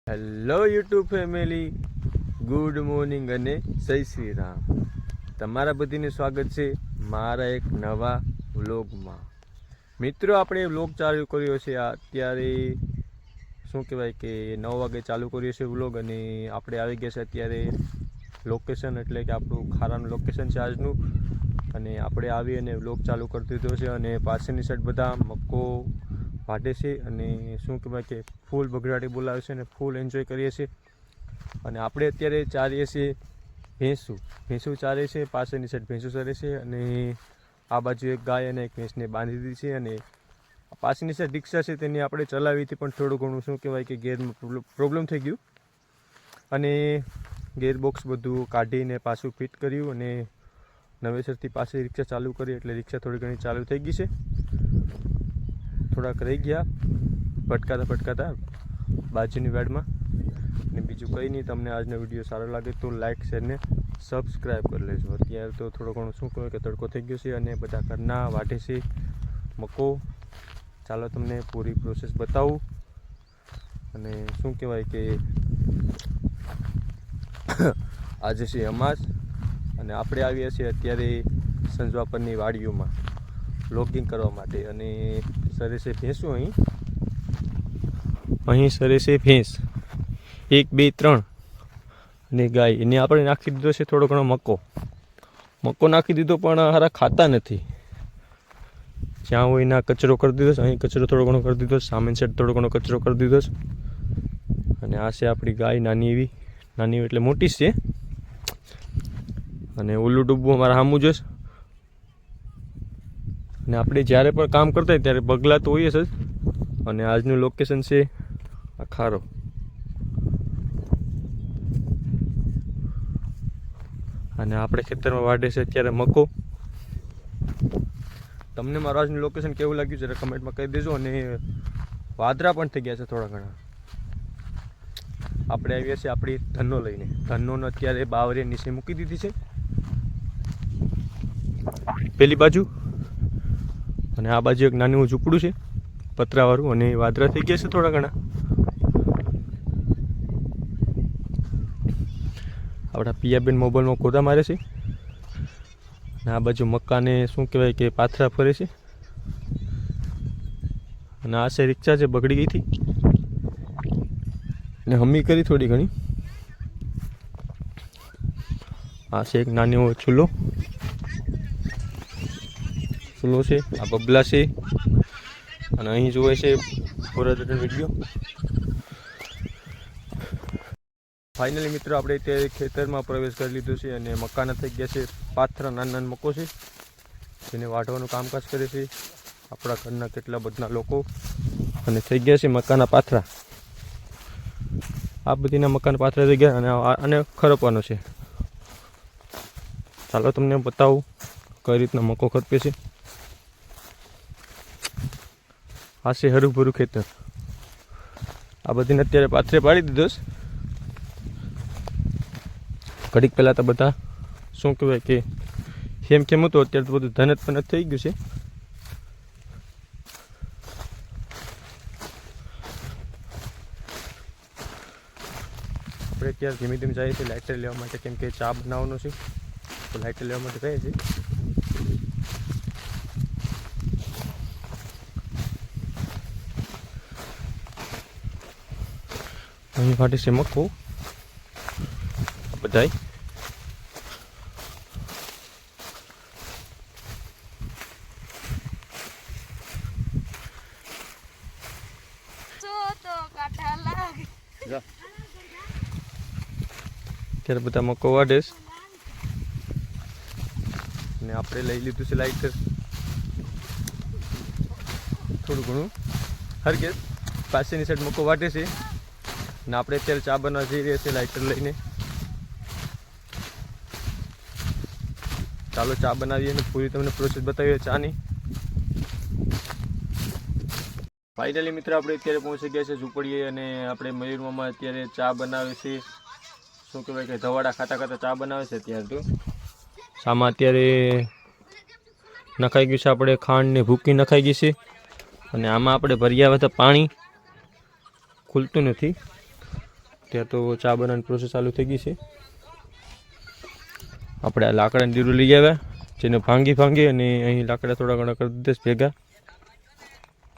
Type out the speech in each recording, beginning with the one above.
Hello YouTube family, good morning અને જય શ્રી રામ. તમારા બધીનું સ્વાગત છે મારા એક નવા વ્લોગમાં. મિત્રો, આપણે વ્લોગ ચાલુ કર્યો છે અત્યારે શું કહેવાય કે 9 વાગે ચાલુ કર્યો છે વ્લોગ, અને આપણે આવી ગયા છે અત્યારે લોકેશન, એટલે કે આપણું ખારાનું લોકેશન છે આજનું. અને આપણે આવી અને વ્લોગ ચાલુ કરી દીધો છે, અને પાછળની સાઈડ બધા મક્કો વાઢે છે અને શું કહેવાય કે ફૂલ બગડાટી બોલાવે છે અને ફૂલ એન્જોય કરીએ છીએ. અને આપણે અત્યારે ચારીએ છીએ ભેંસું ચારે છે, પાછળની સાઈડ ભેંસું ચરે છે, અને આ બાજુ એક ગાય અને એક ભેંસને બાંધી દીધી છે. અને પાછળની સાઈડ રિક્ષા છે તેની આપણે ચલાવી હતી, પણ થોડું ઘણું શું કહેવાય કે ગેરમાં પ્રોબ્લેમ થઈ ગયું, અને ગેરબોક્સ બધું કાઢીને પાછું ફિટ કર્યું અને નવેસરથી પાછી રિક્ષા ચાલુ કરી, એટલે રિક્ષા થોડી ઘણી ચાલુ થઈ ગઈ છે. થોડાક રહી ગયા ભટકાતા બાજુની વાડમાં. અને બીજું કંઈ નહીં, તમને આજનો વિડીયો સારો લાગે તો લાઇક શેર ને સબસ્ક્રાઈબ કરી લેજો. અત્યારે તો થોડો ઘણો શું કહેવાય કે તડકો થઈ ગયો છે અને બધા ઘરના વાઢે છે મક્કો. ચાલો તમને પૂરી પ્રોસેસ બતાવું. અને શું કહેવાય કે આજે છે અમાસ, અને આપણે આવ્યા છીએ અત્યારે સંજવાપરની વાડીઓમાં લોગિંગ કરવા માટે. અને સરે છે ભેંસું, અહીં સરે છે ભેંસ 1 2 3 અને ગાય. એને આપણે નાખી દીધો છે થોડો ઘણો મક્કો નાખી દીધો, પણ હારા ખાતા નથી. જ્યાં હોય એના કચરો કરી દીધો છે, અહીં કચરો થોડો ઘણો કરી દીધો છે, સામેની સાઈડ થોડો ઘણો કચરો કરી દીધો છે. અને આ છે આપણી ગાય, નાની એટલે મોટી છે. અને ઓલું ડૂબવું અમારા સામું જોશે. અને આપણે જ્યારે પણ કામ કરતા હોય ત્યારે બગલા તો હોઈએ જ. અને આજનું લોકેશન છે આ ખારો. અને આપણે ખેતરમાં વાઢે છે અત્યારે મક્કો. તમને મારું આજનું લોકેશન કેવું લાગ્યું જરા કમેન્ટમાં કહી દેજો. અને વાદળા પણ થઈ ગયા છે થોડા ઘણા. આપણે આવ્યા છીએ આપણી ધનનો લઈને. ધનોને અત્યારે બાવરે નીચે મૂકી દીધી છે પેલી બાજુ, અને આ બાજુ એક નાનું ઝૂંપડું છે પતરાવાળું, અને વાદળા થઈ ગયા છે થોડા ઘણા. આપણા પિયાબેન મોબાઈલમાં કોદા મારે છે, અને આ બાજુ મક્કાને શું કહેવાય કે પાથરા ફરે છે. અને આ છે રિક્ષા છે, બગડી ગઈ હતી ને હમી કરી થોડી ઘણી. આ છે એક નાનો ચૂલો છે, આ બબલા છે. અને અહીં જોવે છે પૂરા વિડીયો. ફાઇનલી મિત્રો, આપણે અત્યારે ખેતરમાં પ્રવેશ કરી લીધો છે, અને મકાના થઈ ગયા છે પાથરા. નાના મક્કો છે જેને વાઢવાનું કામકાજ કરે છે આપણા ઘરના કેટલા બધા લોકો. અને થઈ ગયા છે મકાના પાથરા. આ બધીના મકાન પાથરા થઈ ગયા, અને ખરપવાનો છે. ચાલો તમને બતાવું કઈ રીતના મક્કો ખરપે છે. આ છે હરુભરું ખેતર. આ બધીને અત્યારે પાથરે પાડી દીધો છે. ઘડીક પહેલાં તો બધા શું કહેવાય કે કેમ હતું, અત્યારે તો બધું ધનત પનત થઈ ગયું છે. આપણે અત્યારે ધીમે ધીમે જઈએ છીએ લાઇટર લેવા માટે, કેમ કે ચા બનાવવાનો છે તો લાઇટર લેવા માટે જઈએ છીએ. અહીં ફાટી છે મક્કો બધાય. ત્યારે બધા મક્કો વાઢે છે, અને આપણે લઈ લીધું છે લાઇટર થોડું ઘણું હરગે. પાછળની સાઈડ મક્કો વાઢે છે, અને આપણે અત્યારે ચા બનાવવા જઈ રહ્યા છીએ લાઇટર લઈને. ચાલો ચા બનાવીએ અને પૂરી તમને પ્રોસેસ બતાવીએ ચાની. ફાઇનલી મિત્રો, આપણે અત્યારે પહોંચી ગયા છે ઝૂંપડીએ, અને આપણે મયુર મામા અત્યારે ચા બનાવે છે. શું કહેવાય કે ધવાડા ખાતા ચા બનાવે છે. અત્યારે તો ચામાં અત્યારે નખાઈ ગયું છે આપણે ખાંડ ને ભૂકી નખાઈ ગઈ છે. અને આમાં આપણે ભર્યા હતા પાણી, ખુલતું નથી. ત્યાં તો ચા બનાવવાની પ્રોસેસ ચાલુ થઈ ગઈ છે. આપણે આ લાકડાની દીરું લઈ આવ્યા, જેને ભાંગી અને અહીં લાકડા થોડા ઘણા કરી દીધા ભેગા.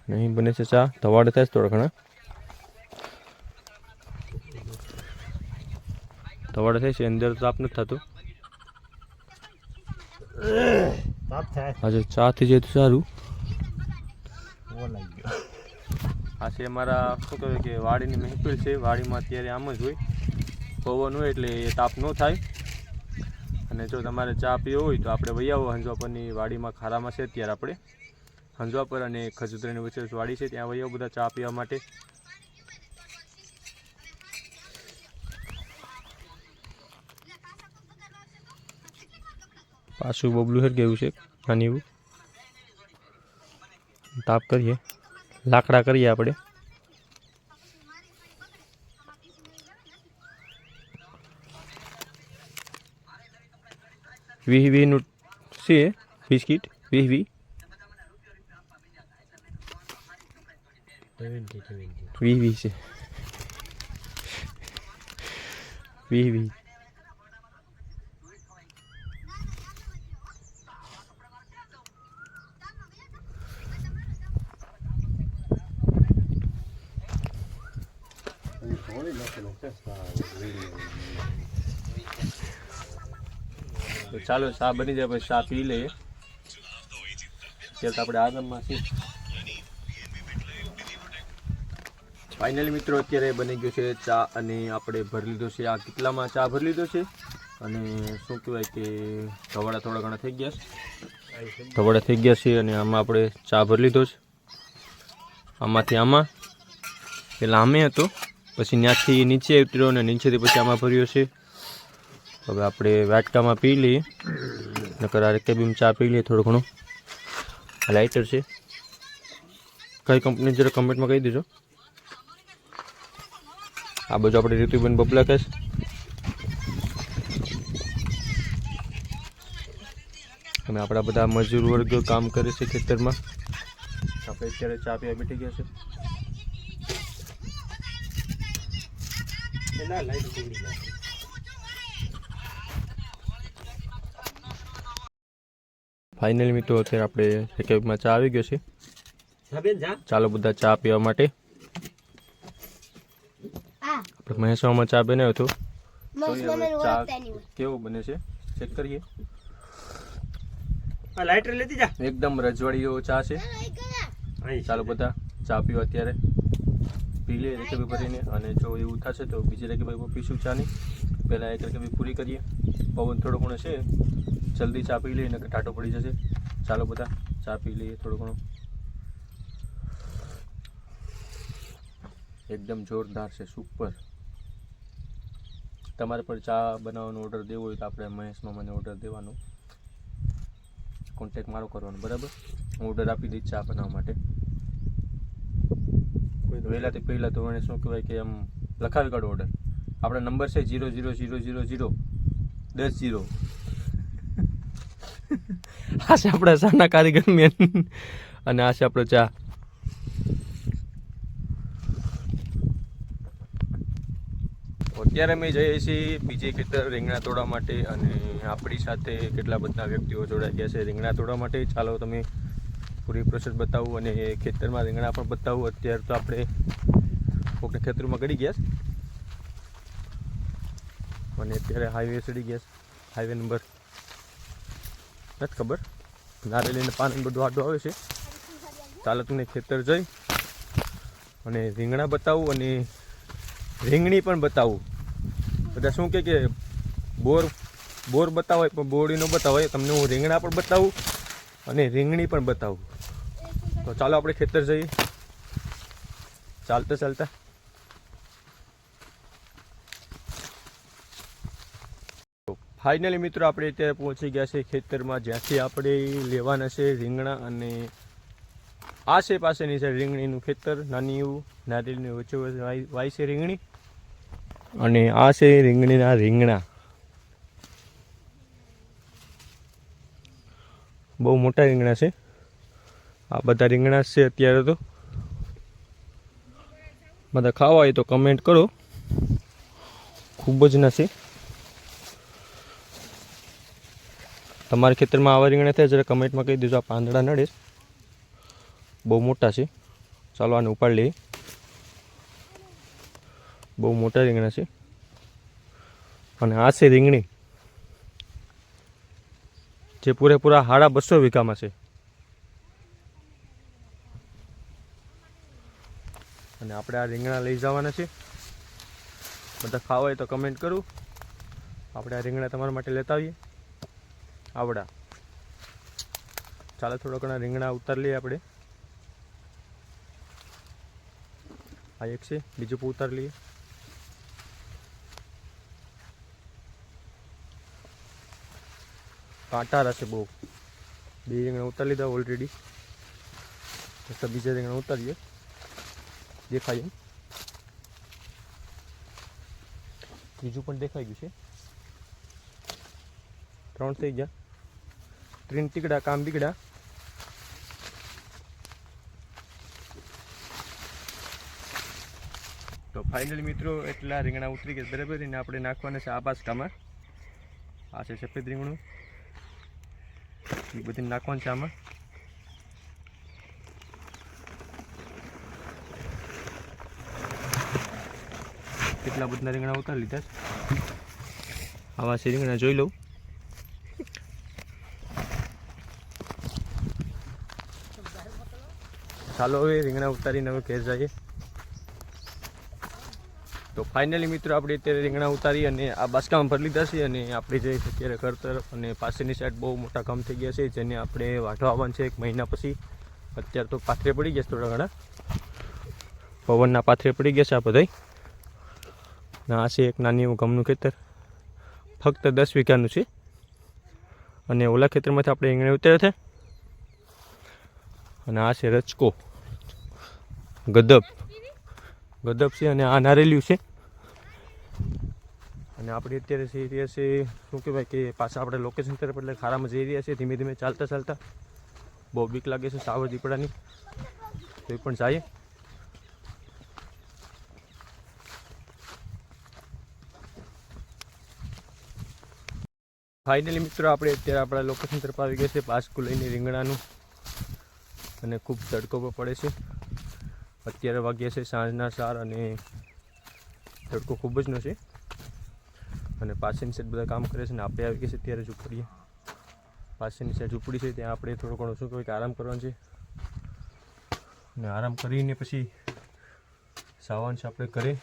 અને અહીં બને છે ચા, ધવાડ થાય છે થોડા ઘણા ધવાડ થાય છે. અંદર તાપ નથી થતો. આજે ચા થઈ જાય તો સારું. આ છે અમારા શું કહેવાય કે વાડીની મહેફિલ છે. વાડીમાં અત્યારે આમ જ હોય, પવન હોય એટલે તાપ ન થાય. અને જો તમારે ચા પીવો હોય તો આપણે વહી આવો હંજવાપરની વાડીમાં, ખારામાં છે અત્યારે આપણે હંજવાપર અને ખજૂતરાની વચ્ચે વાડી છે, ત્યાં વહી આવો બધા ચા પીવા માટે. પાછું બબલું હેર ગયું છે નાની એવું. તાપ કરીએ, લાકડા કરીએ આપણે. વીનું છે બિસ્કીટ, વી છે વી. તો ચાલો ચા બની જાય પછી ચા પી લઈએ. ત્યારે આપણે આરામમાં છીએ. ફાઇનલી મિત્રો અત્યારે બની ગયો છે ચા અને આપણે ભરી લીધો છે. આ કેટલામાં ચા ભરી લીધો છે અને શું કહેવાય કે ધવાડા થોડા ઘણા થઈ ગયા છે. અને આમાં આપણે ચા ભરી લીધો છે. આમાંથી આમાં પેલા આમે હતો, પછી ત્યાંથી નીચે ઉતર્યો અને નીચેથી પછી આમાં ભર્યો છે. હવે આપણે વાટકામાં પી લઈએ, નકર આ કેબીમાં ચા પી લઈએ થોડું ઘણું. લાઇટર છે, કઈ કંપની જરા કમેન્ટમાં કહી દેજો. આ બાજુ આપણે ઋતુબેન બબલા કહેશ. અને આપણા બધા મજૂર વર્ગ કામ કરે છે ખેતરમાં. આપણે અત્યારે ચા પીવા બેઠી ગયા છે. ફાઇનલી મિત્રો અત્યારે આપણે રેકેબમાં ચા આવી ગયો છે. ચાલો બધા ચા પીવા માટે. આપણે મહેસાણામાં ચા બનાવ્યો હતો. ચા કેવો બને છે ચેક કરીએ. એકદમ રજવાડી એવો ચા છે. ચાલો બધા ચા પીવા અત્યારે પી લે રેકેબી ભરીને. અને જો એવું થશે તો બીજી રેકેબી પીશું ચાની. પહેલાં એક રેકેબી પૂરી કરીએ. પવન થોડો ઘણો છે, જલ્દી ચા પી લઈએ ને ટાટો પડી જશે. ચાલો બધા ચા પી લઈએ થોડું ઘણું. એકદમ જોરદાર છે, સુપર. તમારે પર ચા બનાવવાનો ઓર્ડર દેવો હોય તો આપણે મહેશમાં મને ઓર્ડર દેવાનો, કોન્ટેક મારો કરવાનો, બરાબર? હું ઓર્ડર આપી દઈશ ચા બનાવવા માટે. વહેલાથી પહેલાં તો મને શું કહેવાય કે આમ લખાવી કાઢો ઓર્ડર. આપણો નંબર છે 00000010. આ છે આપણા ચાના કારીગર મેન અને આ છે આપણો ચા. અત્યારે અમે જઈએ છીએ બીજે ખેતર રીંગણા તોડવા માટે. અને આપણી સાથે કેટલા બધા વ્યક્તિઓ જોડાઈ ગયા છે રીંગણા તોડવા માટે. ચાલો તમે પૂરી પ્રોસેસ બતાવું અને ખેતરમાં રીંગણા પણ બતાવું. અત્યારે તો આપણે કોઈક ખેતરમાં ગળી ગયા છે અને અત્યારે હાઈવે ચડી ગયા છે. હાઈવે નંબર નથી ખબર, નારેલીને પાણી બધું આડું આવે છે. ચાલો તમને ખેતર જઈ અને રીંગણા બતાવું અને રીંગણી પણ બતાવું. બધા શું કે બોર બતાવે પણ બોરડી ન બતાવે. તમને હું રીંગણા પણ બતાવું અને રીંગણી પણ બતાવું. તો ચાલો આપણે ખેતર જઈએ ચાલતા ચાલતા. ફાઇનલી મિત્રો આપણે અત્યારે પહોંચી ગયા છે ખેતરમાં, જ્યાંથી આપણે લેવાના છે રીંગણા. અને આસેપાસેની છે રીંગણીનું ખેતર. નાની એવું નારિયેળની વચ્ચે વાય છે રીંગણી. અને આ છે રીંગણીના રીંગણા. બહુ મોટા રીંગણા છે. આ બધા રીંગણા છે અત્યારે. તો બધા ખાવા હોય તો કમેન્ટ કરો. ખૂબ જ ના છે. તમારા ખેતરમાં આવા રીંગણા થાય જરા કમેન્ટમાં કહી દેજો. આ પાંદડા નડે બહુ મોટા છે. ચાલો આને ઉપાડી લઈએ. બહુ મોટા રીંગણા છે. અને આ છે રીંગણી જે પૂરેપૂરા 250 વીઘામાં છે. અને આપણે આ રીંગણા લઈ જવાના છે. બધા ખાવા હોય તો કમેન્ટ કરું. આપણે આ રીંગણા તમારા માટે લેતા આવીએ. આવડા ચાલો થોડા ઘણા રીંગણા ઉતાર લઈએ આપણે. આ એક છે, બીજું પણ ઉતાર લઈએ. કાંટા રહેશે બહુ. 2 રીંગણા ઉતાર લીધા ઓલરેડી. તો બીજા રીંગણા ઉતારીએ. દેખાય એમ બીજું પણ દેખાઈ ગયું છે. 3 થઈ ગયા. 3 ટીકડા કામ બીગડા. તો ફાઇનલી મિત્રો એટલા રીંગણા ઉતરી ગયા બરાબર. એને આપણે નાખવાના છે આ બાસકામાં. આ છે સફેદ રીંગણું. એ બધી નાખવાનું છે આમાં. કેટલા બધા રીંગણા ઉતારી લીધા છે. આવા છે રીંગણા, જોઈ લઉં. ચાલો હવે રીંગણા ઉતારીને હવે ઘેર જઈએ. તો ફાઇનલી મિત્રો આપણે અત્યારે રીંગણા ઉતારી અને આ બાસકામાં ભરી લીધા છે. અને આપણે જઈએ છીએ અત્યારે ઘર તરફ. અને પાસેની સાઈડ બહુ મોટા કામ થઈ ગયા છે જેને આપણે વાઢવા આવવાનું છે 1 મહિના પછી. અત્યારે તો પાથરે પડી ગયા છે થોડા ઘણા. પવનના પાથરે પડી ગયા છે આ બધા. આ છે એક નાની એવું ગમનું ખેતર, ફક્ત 10 વીઘાનું છે. અને ઓલા ખેતરમાંથી આપણે રીંગણા ઉતાર્યા છે. અને આ છે રચકો, ગદબ છે. અને આ નારેલિયું છે. અને આપણે અત્યારે જઈ રહ્યા છે શું કહેવાય કે પાછા આપણે લોકેશન તરફ, એટલે ખારામાં જઈ રહ્યા છે ધીમે ધીમે ચાલતા. બહુ બીક લાગે છે સાવર દીપડાની, તો એ પણ જાય. ફાઇનલી મિત્રો આપણે અત્યારે આપણા લોકેશન તરફ આવી ગયા છે બાસકું લઈને રીંગણાનું. અને ખૂબ તડકો પણ પડે છે. અત્યારે વાગ્યા છે સાંજના 4 અને તડકો ખૂબ જ નો છે. અને પાસેની સાઈડ બધા કામ કરે છે. ને આપણે આવી ગયા છે અત્યારે ઝૂંપડીએ. પાસેની સાઈડ ઝૂંપડી છે ત્યાં આપણે થોડો ઘણો શું કહેવાય કે આરામ કરવાનો છે. અને આરામ કરીને પછી જવાનું છે આપણે ઘરે.